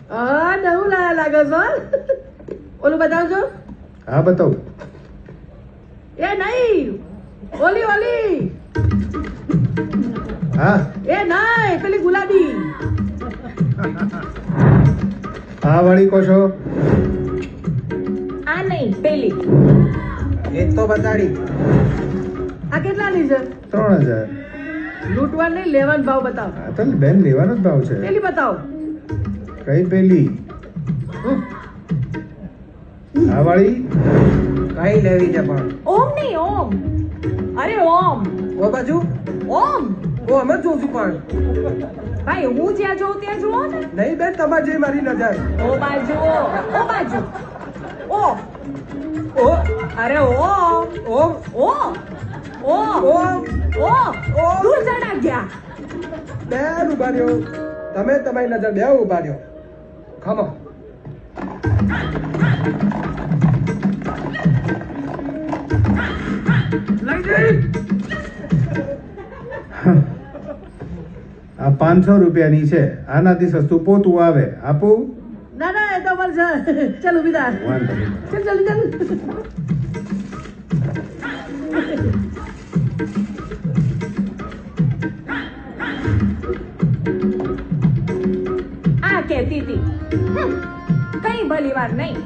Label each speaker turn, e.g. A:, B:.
A: નવું લાગે છો ઓલું બતાવજો
B: હા બતાવો
A: એ નહીં ઓલી ઓલી
B: હા
A: એ નહીં પેલી ગુલાબી
B: આ વાળી કહો છો
C: આ નહીં પેલી
D: એ તો બતાડી
A: આ કેટલાની છે
B: 3000
A: લૂંટવા નહીં લેવાનો ભાવ બતાવો
B: હા તો બેન લેવાનો જ ભાવ છે
A: પેલી બતાવો
B: કઈ પેલી આ વાળી
D: કઈ લેવી છે પણ
C: ઓમ નહીં ઓમ અરે ઓમ
D: ઓ બાજુ
C: ઓમ
D: ઓ અમે જ જોઉં છું પણ
C: ભાઈ હું જ્યાં જોઉં ત્યાં જુઓ ને
D: નહીં બેન તમારે જે મારી નજર
C: ઓ બાજુ ઓ બાજુ ઓ
D: ઓ
C: અરે ઓ
D: ઓ
C: ઓ ઓ
D: ઓ
C: ઓ દૂર જણા ગયા
D: બેન ઉભા રહ્યો તમે તમારી નજર બે ઉભા રહ્યો ખમો લઈ જઈ
B: આ 500 રૂપિયાની છે આનાથી સસ્તું પોતું આવે આપું
A: ના ના એ તો અમારે છે ચાલ ઉભી થા
B: વાંધો નહીં.
A: ચાલ ચાલ ચાલ
C: આ કહેતી હતી કઈ ભલી વાર નહીં